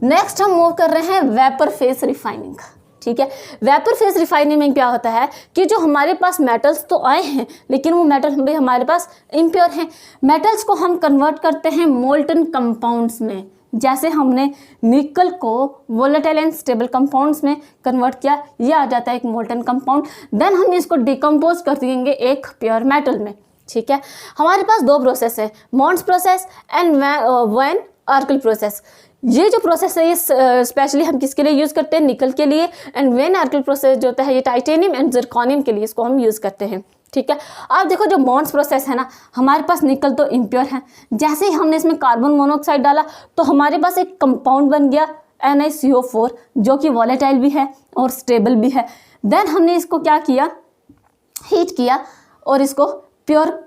नेक्स्ट हम मूव कर रहे हैं वेपर फेस रिफाइनिंग, ठीक है। वेपर फेस रिफाइनिंग में क्या होता है कि जो हमारे पास मेटल्स तो आए हैं लेकिन वो मेटल भी हमारे पास इम्प्योर हैं। मेटल्स को हम कन्वर्ट करते हैं मोल्टन कंपाउंड्स में। जैसे हमने निकल को वोलेटाइल एंड स्टेबल कंपाउंड्स में कन्वर्ट किया, ये आ जाता है एक मोल्टन कंपाउंड। देन हम इसको डिकम्पोज कर देंगे एक प्योर मेटल में, ठीक है। हमारे पास 2 प्रोसेस है, Mond process and Van Arkel process. ये जो प्रोसेस है ये स्पेशली हम किसके लिए यूज़ करते हैं, निकल के लिए। एंड वेन आर्कल प्रोसेस जो होता है ये टाइटेनियम एंड जिरकॉनियम के लिए इसको हम यूज़ करते हैं, ठीक है। अब देखो जो मॉन्स प्रोसेस है ना, हमारे पास निकल तो इम्प्योर है। जैसे ही हमने इसमें कार्बन मोनोऑक्साइड डाला तो हमारे पास एक कंपाउंड बन गया NiCO4 जो कि वॉलेटाइल भी है और स्टेबल भी है। देन हमने इसको क्या किया, हीट किया और इसको प्योर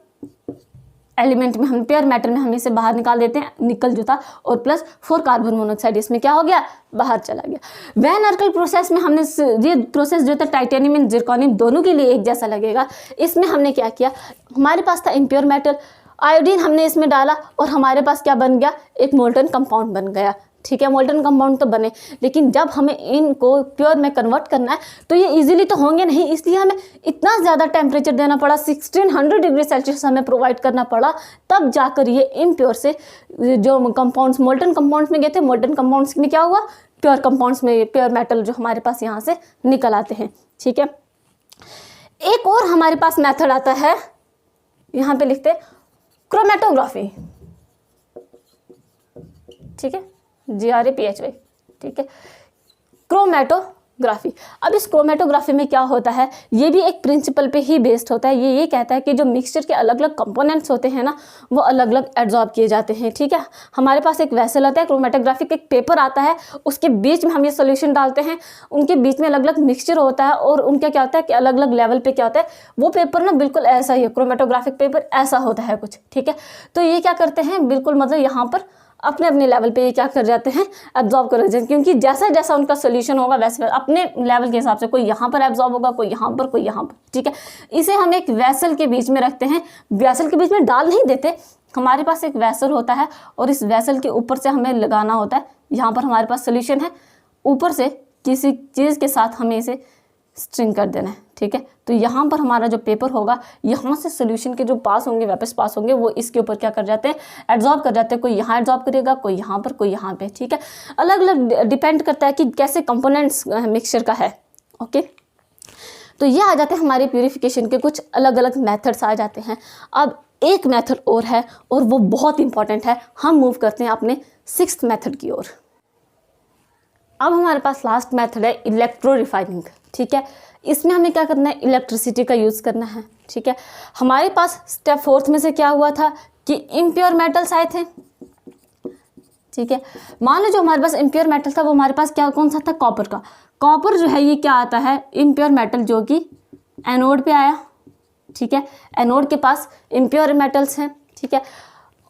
एलिमेंट में, हम प्योर मेटल में हम इसे बाहर निकाल देते हैं, निकल जो था और प्लस 4 कार्बन मोनोऑक्साइड इसमें क्या हो गया, बाहर चला गया। वैन आर्कल प्रोसेस में हमने ये प्रोसेस जो था टाइटेनियम एंड जिरकॉनियम दोनों के लिए एक जैसा लगेगा। इसमें हमने क्या किया, हमारे पास था इम्प्योर मेटल, आयोडीन हमने इसमें डाला और हमारे पास क्या बन गया, एक मोल्टन कंपाउंड बन गया, ठीक है। मोल्टन कंपाउंड तो बने, लेकिन जब हमें इनको प्योर में कन्वर्ट करना है तो ये इजीली तो होंगे नहीं, इसलिए हमें इतना ज़्यादा टेम्परेचर देना पड़ा, 1600 डिग्री सेल्सियस हमें प्रोवाइड करना पड़ा, तब जाकर ये इम्प्योर से जो कंपाउंड्स मोल्टन कंपाउंड्स में गए थे, मोल्टन कंपाउंड्स में क्या हुआ, प्योर कंपाउंड्स में प्योर मेटल जो हमारे पास यहाँ से निकल आते हैं, ठीक है। एक और हमारे पास मेथड आता है यहाँ पे लिखते हैं क्रोमेटोग्राफी, ठीक है, GRAPHY, ठीक है, क्रोमेटोग्राफी। अब इस क्रोमेटोग्राफी में क्या होता है, ये भी एक प्रिंसिपल पे ही बेस्ड होता है। ये कहता है कि जो मिक्सचर के अलग अलग कंपोनेंट्स होते हैं ना, वो अलग अलग एब्जॉर्ब किए जाते हैं, ठीक है। हमारे पास एक वेसल आता है, क्रोमेटोग्राफिक एक पेपर आता है, उसके बीच में हम ये सोल्यूशन डालते हैं, उनके बीच में अलग अलग मिक्सचर होता है और उनका क्या होता है कि अलग अलग लेवल पे क्या होता है, वो पेपर ना बिल्कुल ऐसा ही है, क्रोमेटोग्राफिक पेपर ऐसा होता है कुछ, ठीक है। तो ये क्या करते हैं, बिल्कुल मतलब यहाँ पर अपने अपने लेवल पे ये क्या कर जाते हैं, एब्जॉर्ब कर जाते हैं, क्योंकि जैसा जैसा उनका सोल्यूशन होगा वैसे अपने लेवल के हिसाब से कोई यहाँ पर एब्जॉर्ब होगा, कोई यहाँ पर, कोई यहाँ पर, ठीक है। इसे हम एक वेसल के बीच में रखते हैं, वेसल के बीच में डाल नहीं देते, हमारे पास एक वेसल होता है और इस वेसल के ऊपर से हमें लगाना होता है, यहाँ पर हमारे पास सोल्यूशन है, ऊपर से किसी चीज़ के साथ हमें इसे स्ट्रिंग कर देना है, ठीक है। तो यहाँ पर हमारा जो पेपर होगा, यहाँ से सोल्यूशन के जो पास होंगे, वापस पास होंगे, वो इसके ऊपर क्या कर जाते हैं, एब्जॉर्ब कर जाते हैं। कोई यहाँ एब्जॉर्ब करेगा, कोई यहाँ पर, कोई यहाँ पे, ठीक है। अलग अलग डिपेंड करता है कि कैसे कंपोनेंट्स मिक्सचर का है, ओके। तो ये आ जाते हैं हमारे प्यूरिफिकेशन के कुछ अलग अलग मेथड्स आ जाते हैं। अब एक मेथड और है और वो बहुत इंपॉर्टेंट है, हम मूव करते हैं अपने 6th मेथड की ओर। अब हमारे पास लास्ट मेथड है इलेक्ट्रो रिफाइनिंग, ठीक है। इसमें हमें क्या करना है, इलेक्ट्रिसिटी का यूज़ करना है, ठीक है। हमारे पास स्टेप 4th में से क्या हुआ था कि इम्प्योर मेटल्स आए थे, ठीक है। मान लो जो हमारे पास इम्प्योर मेटल था वो हमारे पास क्या, कौन सा था, कॉपर का। कॉपर जो है ये क्या आता है, इम्प्योर मेटल जो कि एनोड पे आया, ठीक है। एनोड के पास इम्प्योर मेटल्स हैं, ठीक है।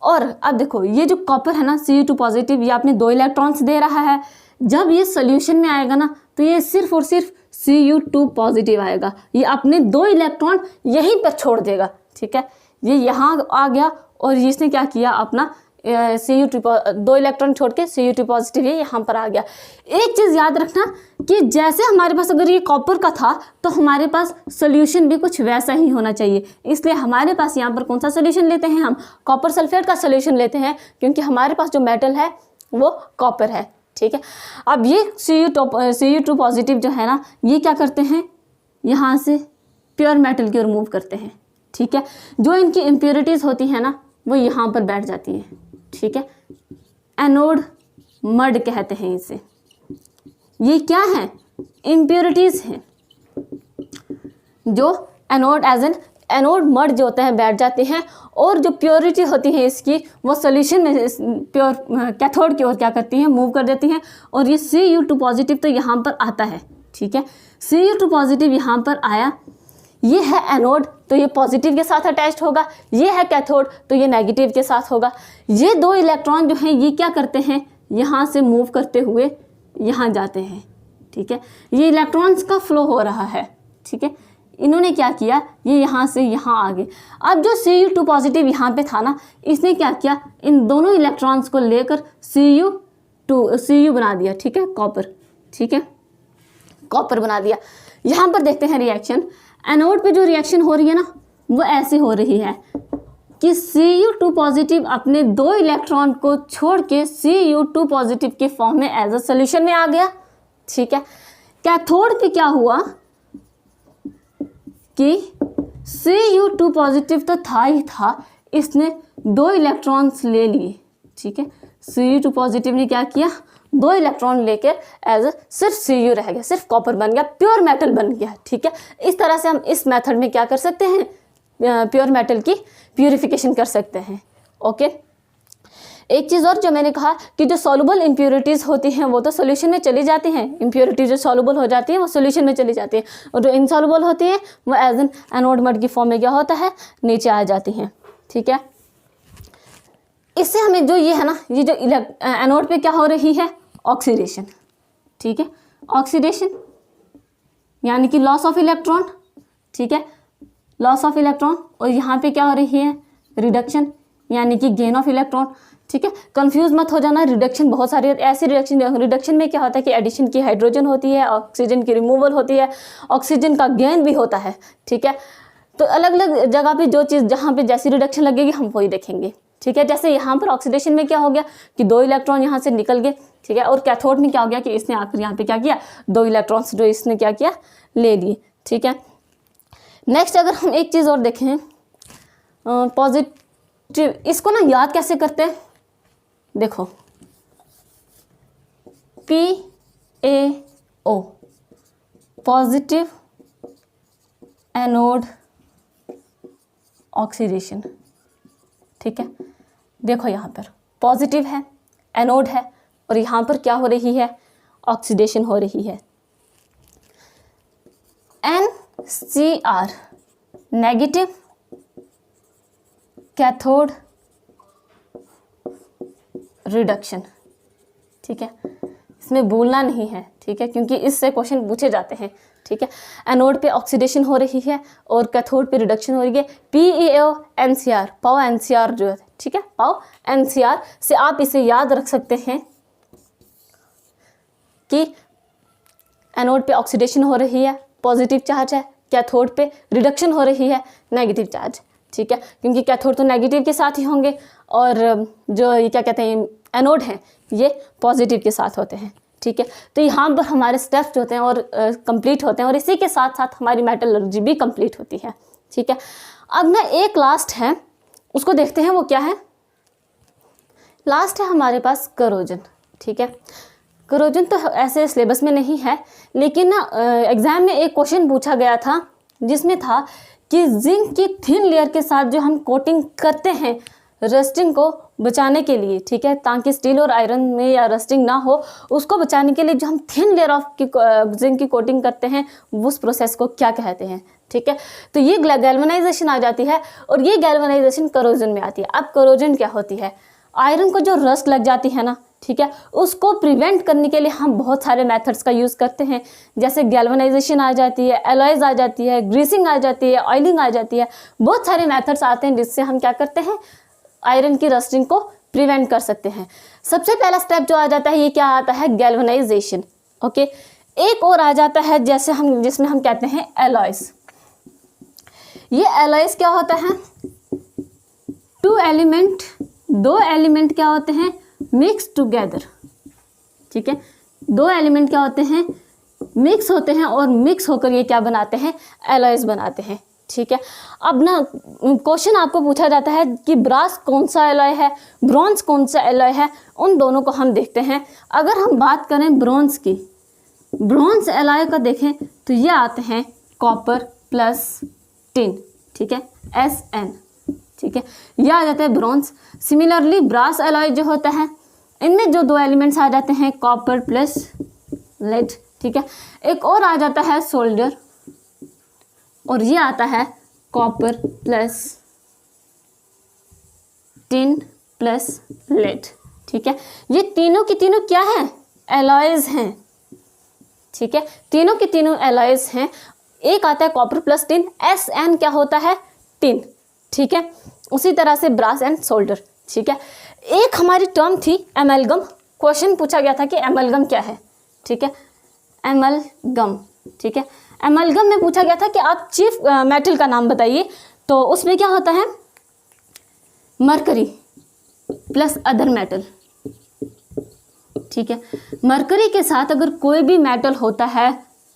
और अब देखो ये जो कॉपर है ना, Cu2 पॉजिटिव, ये अपने 2 इलेक्ट्रॉन्स दे रहा है। जब ये सोल्यूशन में आएगा ना, तो ये सिर्फ और सिर्फ Cu2 पॉजिटिव आएगा, ये अपने 2 इलेक्ट्रॉन यहीं पर छोड़ देगा, ठीक है। ये यहाँ आ गया और इसने क्या किया, अपना Cu2 2 इलेक्ट्रॉन छोड़ के Cu2 पॉजिटिव ये यहाँ पर आ गया। एक चीज़ याद रखना कि जैसे हमारे पास अगर ये कॉपर का था तो हमारे पास सोल्यूशन भी कुछ वैसा ही होना चाहिए, इसलिए हमारे पास यहाँ पर कौन सा सोल्यूशन लेते हैं, हम कॉपर सल्फेट का सोल्यूशन लेते हैं, क्योंकि हमारे पास जो मेटल है वो कॉपर है, ठीक है। अब ये Cu2 पॉजिटिव जो है ना, ये क्या करते हैं, यहाँ से प्योर मेटल की ओर मूव करते हैं, ठीक है। जो इनकी इम्प्योरिटीज़ होती है ना, वो यहाँ पर बैठ जाती है, ठीक है। एनोड मड कहते हैं इसे। ये क्या है, इम्प्योरिटीज़ हैं जो एनोड एनोड मड जो होते हैं बैठ जाते हैं, और जो प्योरिटी होती है इसकी वो सोल्यूशन में प्योर कैथोड की ओर क्या करती हैं, मूव कर देती हैं। और ये Cu2 पॉजिटिव तो यहाँ पर आता है, ठीक है। Cu2 पॉजिटिव यहाँ पर आया, ये है एनोड तो ये पॉजिटिव के साथ अटैच्ड होगा, ये है कैथोड तो ये नेगेटिव के साथ होगा। ये 2 इलेक्ट्रॉन जो हैं ये क्या करते हैं, यहाँ से मूव करते हुए यहाँ जाते हैं, ठीक है। ये इलेक्ट्रॉन्स का फ्लो हो रहा है, ठीक है। इन्होंने क्या किया, ये यहाँ से यहाँ आ गए। अब जो Cu2 पॉजिटिव यहाँ पे था ना, इसने क्या किया, इन दोनों इलेक्ट्रॉन्स को लेकर Cu बना दिया, ठीक है, कॉपर, ठीक है, कॉपर बना दिया। यहाँ पर देखते हैं रिएक्शन, एनोड पे जो रिएक्शन हो रही है ना, वो ऐसे हो रही है कि Cu2 पॉजिटिव अपने 2 इलेक्ट्रॉन को छोड़ के Cu2 पॉजिटिव के फॉर्म में एज अ सोल्यूशन में आ गया, ठीक है। कैथोड पे क्या हुआ कि Cu2 पॉजिटिव तो था ही था, इसने 2 इलेक्ट्रॉन्स ले लिए, ठीक है। Cu2 पॉजिटिव ने क्या किया, 2 इलेक्ट्रॉन लेकर एज अ सिर्फ Cu रह गया, सिर्फ कॉपर बन गया, प्योर मेटल बन गया, ठीक है। इस तरह से हम इस मेथड में क्या कर सकते हैं, प्योर मेटल की प्यूरिफिकेशन कर सकते हैं, ओके। एक चीज़ और जो मैंने कहा कि जो सॉल्युबल इम्प्योरिटीज़ होती हैं वो तो सोल्यूशन में चली जाती हैं, इम्प्योरिटीज जो सॉल्युबल हो जाती है वो सोल्यूशन में चली जाती है, और जो इनसॉल्युबल होती हैं वो एज एन एनोड मड की फॉर्म में क्या होता है, नीचे आ जाती हैं, ठीक है। इससे हमें जो ये है ना, ये जो एनोड पे क्या हो रही है, ऑक्सीडेशन, ठीक है। ऑक्सीडेशन यानी कि लॉस ऑफ इलेक्ट्रॉन, ठीक है, लॉस ऑफ इलेक्ट्रॉन। और यहाँ पे क्या हो रही है, रिडक्शन यानी कि गेन ऑफ इलेक्ट्रॉन, ठीक है। कंफ्यूज मत हो जाना, रिडक्शन बहुत सारी ऐसी रिडक्शन में क्या होता है कि एडिशन की हाइड्रोजन होती है, ऑक्सीजन की रिमूवल होती है, ऑक्सीजन का गेन भी होता है, ठीक है। तो अलग अलग जगह पे जो चीज़ जहाँ पे जैसी रिडक्शन लगेगी हम वही देखेंगे, ठीक है। जैसे यहाँ पर ऑक्सीडेशन में क्या हो गया कि 2 इलेक्ट्रॉन यहाँ से निकल गए, ठीक है। और कैथोड में क्या हो गया कि इसने आकर यहाँ पे क्या किया, 2 इलेक्ट्रॉन्स जो इसने क्या किया, ले लिए, ठीक है। नेक्स्ट अगर हम एक चीज़ और देखें, पॉजिटिव, इसको ना याद कैसे करते हैं, देखो PaO पॉजिटिव एनोड ऑक्सीडेशन, ठीक है। देखो यहाँ पर पॉजिटिव है, एनोड है, और यहाँ पर क्या हो रही है, ऑक्सीडेशन हो रही है। NCr नेगेटिव कैथोड रिडक्शन, ठीक है, इसमें भूलना नहीं है, ठीक है, क्योंकि इससे क्वेश्चन पूछे जाते हैं, ठीक है। एनोड पे ऑक्सीडेशन हो रही है और कैथोड पे रिडक्शन हो रही है। PaO NCr, पाओ NCr जो है, ठीक है, पाओ NCr से आप इसे याद रख सकते हैं कि एनोड पे ऑक्सीडेशन हो रही है, पॉजिटिव चार्ज है, कैथोड पे रिडक्शन हो रही है, नेगेटिव चार्ज, ठीक है, क्योंकि कैथोड तो नेगेटिव के साथ ही होंगे और जो ये क्या कहते हैं एनोड हैं ये पॉजिटिव के साथ होते हैं, ठीक है। तो यहाँ पर हमारे स्टेप्स होते हैं और कंप्लीट होते हैं, और इसी के साथ साथ हमारी मेटलर्जी भी कंप्लीट होती है, ठीक है। अब ना एक लास्ट है, उसको देखते हैं, वो क्या है, लास्ट है हमारे पास करोजन, ठीक है। करोजन तो ऐसे सिलेबस में नहीं है, लेकिन ना एग्ज़ाम में एक क्वेश्चन पूछा गया था जिसमें था कि जिंक की थिन लेयर के साथ जो हम कोटिंग करते हैं रस्टिंग को बचाने के लिए, ठीक है, ताकि स्टील और आयरन में या रस्टिंग ना हो, उसको बचाने के लिए जो हम थिन लेयर ऑफ जिंक की कोटिंग करते हैं उस प्रोसेस को क्या कहते हैं, ठीक है। तो ये गैल्वेनाइजेशन आ जाती है, और ये गैल्वेनाइजेशन करोजन में आती है। अब करोजन क्या होती है, आयरन को जो रस्ट लग जाती है ना, ठीक है, उसको प्रिवेंट करने के लिए हम बहुत सारे मेथड्स का यूज़ करते हैं, जैसे गैल्वेनाइजेशन आ जाती है, एलॉयज आ जाती है, ग्रीसिंग आ जाती है, ऑयलिंग आ जाती है, बहुत सारे मेथड्स आते हैं जिससे हम क्या करते हैं, आयरन की रस्टिंग को प्रिवेंट कर सकते हैं। सबसे पहला स्टेप जो आ जाता है ये क्या आता है, गैल्वेनाइजेशन, ओके। एक और आ जाता है जैसे हम जिसमें हम कहते हैं एलॉयज। ये एलॉयज क्या होता है, दो एलिमेंट क्या होते हैं, मिक्स टुगेदर, ठीक है, दो एलिमेंट क्या होते हैं, मिक्स होते हैं, और मिक्स होकर ये क्या बनाते हैं, एलॉयज बनाते हैं, ठीक है। अब ना क्वेश्चन आपको पूछा जाता है कि ब्रास कौन सा एलॉय है, ब्रॉन्ज कौन सा एलॉय है, उन दोनों को हम देखते हैं। अगर हम बात करें ब्रॉन्ज की, ब्रॉन्ज एलॉय का देखें तो ये आते हैं कॉपर प्लस टिन, ठीक है, Sn, ठीक है, यह आ जाता है ब्रॉन्ज। सिमिलरली ब्रास एलॉय जो होता है, इनमें जो दो एलिमेंट्स आ जाते हैं कॉपर प्लस लेड, ठीक है। एक और आ जाता है सोल्डर, और ये आता है copper plus tin plus lead, ठीक है। ये तीनों की तीनों क्या है, एलॉयज हैं, ठीक है, तीनों की तीनों एलॉयज हैं। एक आता है कॉपर प्लस टिन, Sn क्या होता है, टिन, ठीक है। उसी तरह से ब्रास एंड सोल्डर, ठीक है। एक हमारी टर्म थी एमलगम, क्वेश्चन पूछा गया था कि एमलगम क्या है, ठीक है, एमलगम, ठीक है। एमलगम में पूछा गया था कि आप चीफ मेटल का नाम बताइए, तो उसमें क्या होता है, मरकरी प्लस अदर मेटल, ठीक है। मरकरी के साथ अगर कोई भी मेटल होता है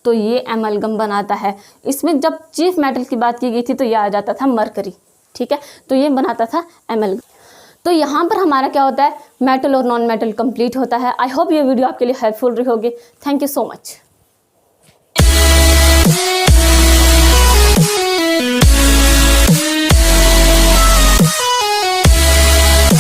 तो ये एमलगम बनाता है। इसमें जब चीफ मेटल की बात की गई थी तो ये आ जाता था मरकरी, ठीक है, तो ये बनाता था एमलगम। तो यहाँ पर हमारा क्या होता है, मेटल और नॉन मेटल कंप्लीट होता है। आई होप ये वीडियो आपके लिए हेल्पफुल रही होगी। Thank you so much.